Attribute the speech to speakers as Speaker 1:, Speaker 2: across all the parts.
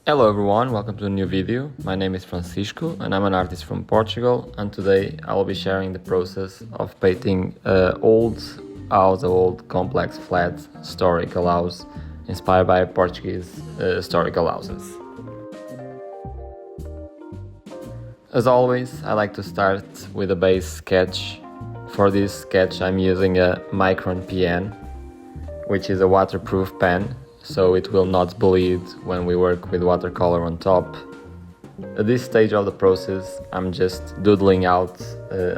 Speaker 1: Hello everyone, welcome to a new video. My name is Francisco and I'm an artist from Portugal, and today I will be sharing the process of painting old complex flat historical house inspired by Portuguese historical houses. As always, I like to start with a base sketch. For this sketch I'm using a Micron PN, which is a waterproof pen, so it will not bleed when we work with watercolor on top. At this stage of the process, I'm just doodling out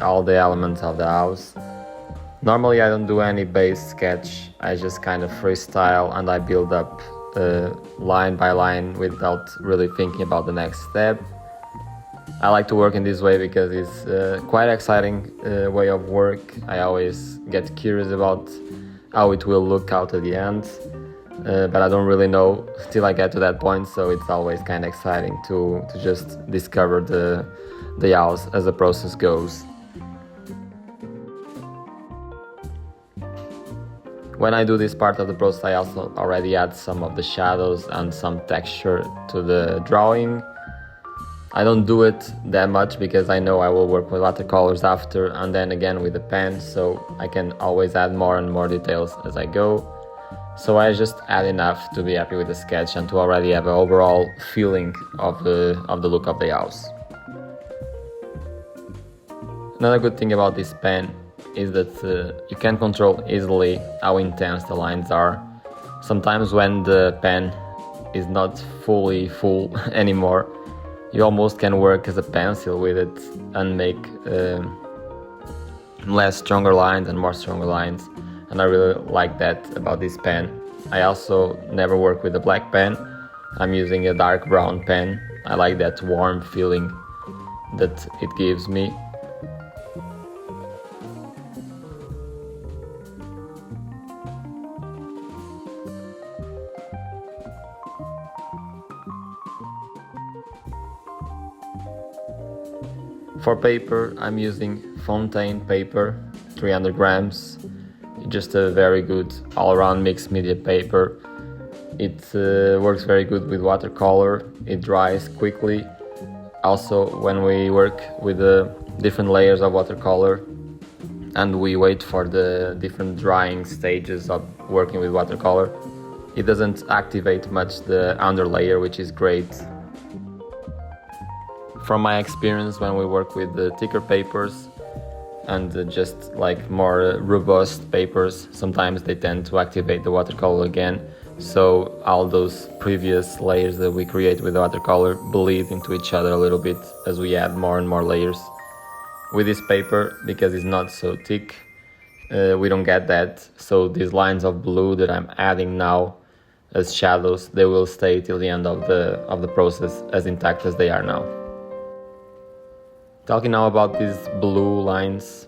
Speaker 1: all the elements of the house. Normally I don't do any base sketch, I just kind of freestyle and I build up line by line without really thinking about the next step. I like to work in this way because it's quite exciting way of work. I always get curious about how it will look out at the end. But I don't really know till I get to that point, so it's always kind of exciting to just discover the house as the process goes. When I do this part of the process, I also already add some of the shadows and some texture to the drawing. I don't do it that much because I know I will work with watercolors after and then again with the pen, so I can always add more and more details as I go. So I just add enough to be happy with the sketch and to already have an overall feeling of the look of the house. Another good thing about this pen is that you can control easily how intense the lines are. Sometimes when the pen is not fully full anymore, you almost can work as a pencil with it and make less stronger lines and more stronger lines. And I really like that about this pen. I also never work with a black pen. I'm using a dark brown pen. I like that warm feeling that it gives me. For paper, I'm using Fontaine paper, 300 grams. Just a very good all-around mixed media paper. It works very good with watercolor, it dries quickly. Also, when we work with the different layers of watercolor and we wait for the different drying stages of working with watercolor, it doesn't activate much the underlayer, which is great. From my experience, when we work with the thicker papers and just like more robust papers, sometimes they tend to activate the watercolor again, so all those previous layers that we create with the watercolor bleed into each other a little bit as we add more and more layers. With this paper, because it's not so thick, we don't get that, so these lines of blue that I'm adding now as shadows, they will stay till the end of the process as intact as they are now. Talking now about these blue lines,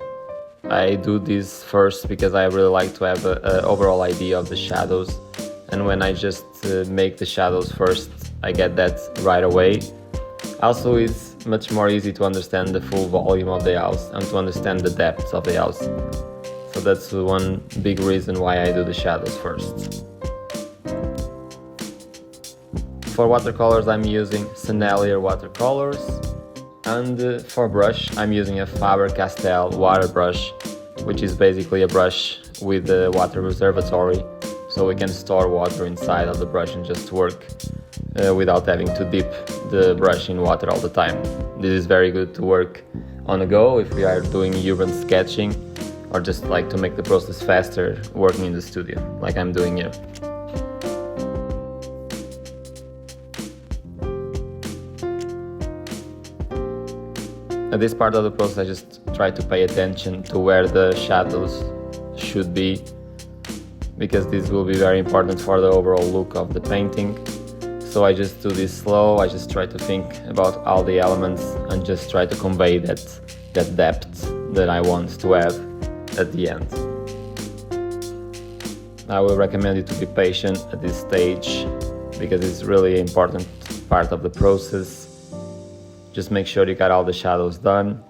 Speaker 1: I do this first because I really like to have an overall idea of the shadows, and when I just make the shadows first, I get that right away. Also, it's much more easy to understand the full volume of the house and to understand the depth of the house. So that's one big reason why I do the shadows first. For watercolors, I'm using Sennelier watercolors. And for brush, I'm using a Faber-Castell water brush, which is basically a brush with a water reservoir, so we can store water inside of the brush and just work without having to dip the brush in water all the time. This is very good to work on the go if we are doing urban sketching, or just like to make the process faster working in the studio, like I'm doing here. At this part of the process, I just try to pay attention to where the shadows should be, because this will be very important for the overall look of the painting. So I just do this slow, I just try to think about all the elements and just try to convey that depth that I want to have at the end. I will recommend you to be patient at this stage because it's really an important part of the process. Just make sure you got all the shadows done.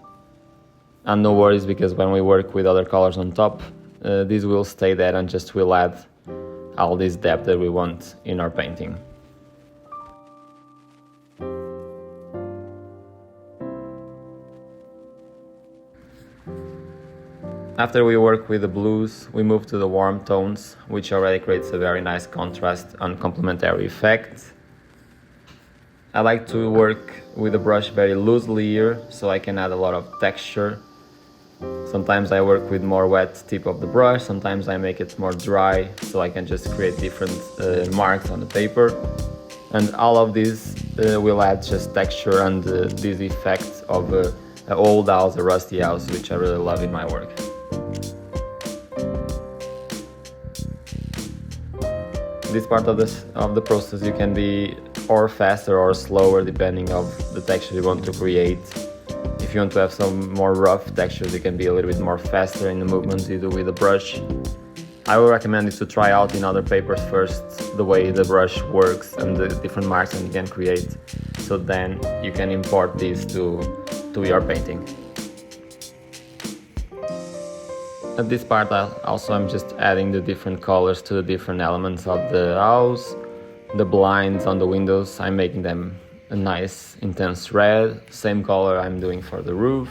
Speaker 1: And no worries, because when we work with other colors on top, these will stay there and just will add all this depth that we want in our painting. After we work with the blues, we move to the warm tones, which already creates a very nice contrast and complementary effect. I like to work with the brush very loosely here, so I can add a lot of texture. Sometimes I work with more wet tip of the brush, sometimes I make it more dry, so I can just create different marks on the paper. And all of these will add just texture and this effect of an old house, a rusty house, which I really love in my work. This part of the process you can be or faster or slower depending on the texture you want to create. If you want to have some more rough textures, you can be a little bit more faster in the movements you do with the brush. I would recommend you to try out in other papers first the way the brush works and the different marks that you can create, so then you can import these to your painting. At this part I'm just adding the different colors to the different elements of the house. The blinds on the windows, I'm making them a nice intense red, same color I'm doing for the roof.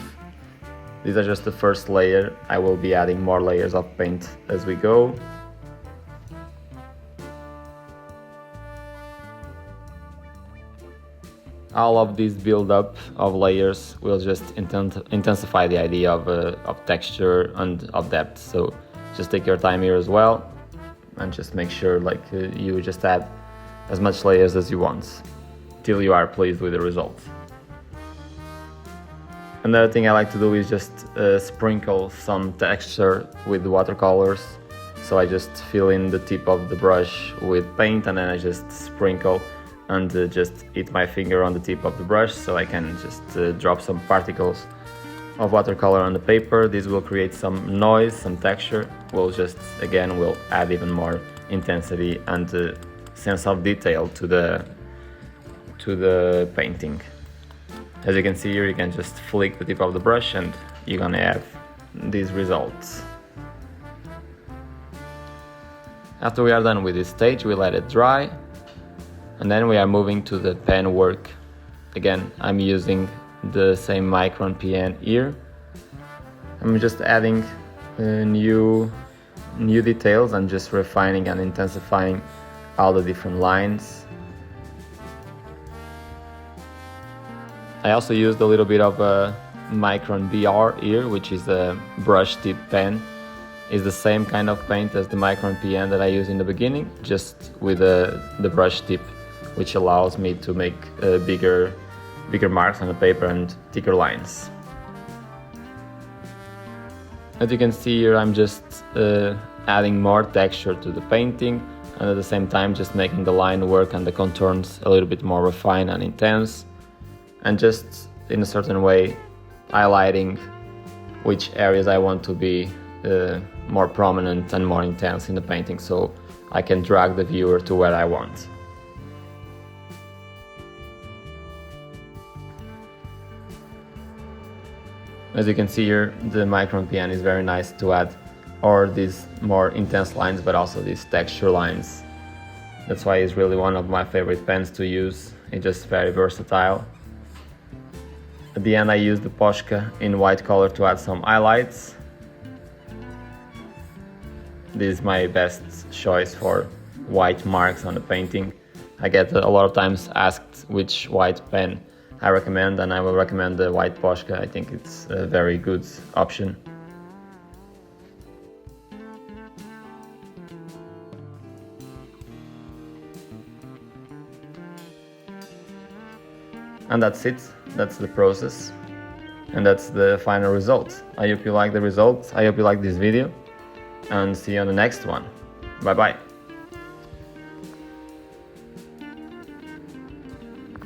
Speaker 1: These are just the first layer, I will be adding more layers of paint as we go. All of this build up of layers will just intensify the idea of texture and of depth, so just take your time here as well and just make sure you just add as much layers as you want till you are pleased with the result. Another thing I like to do is just sprinkle some texture with the watercolors. So I just fill in the tip of the brush with paint and then I just sprinkle and just hit my finger on the tip of the brush so I can just drop some particles of watercolor on the paper. This will create some noise, some texture. Will add even more intensity and sense of detail to the painting. As you can see here, you can just flick the tip of the brush and you're gonna have these results. After we are done with this stage, we let it dry and then we are moving to the pen work. Again, I'm using the same Micron PN here. I'm just adding new details and just refining and intensifying all the different lines. I also used a little bit of a Micron BR here, which is a brush tip pen. It's the same kind of paint as the Micron PN that I used in the beginning, just with the brush tip, which allows me to make bigger marks on the paper and thicker lines. As you can see here, I'm just adding more texture to the painting and at the same time just making the line work and the contours a little bit more refined and intense, and just in a certain way highlighting which areas I want to be more prominent and more intense in the painting, so I can drag the viewer to where I want. As you can see here, the Micron PN is very nice to add or these more intense lines, but also these texture lines. That's why it's really one of my favorite pens to use. It's just very versatile. At the end I use the Posca in white color to add some highlights. This is my best choice for white marks on the painting. I get a lot of times asked which white pen I recommend, and I will recommend the White Posca. I think it's a very good option. And that's it, that's the process, and that's the final result. I hope you like the result, I hope you like this video, and see you on the next one. Bye bye.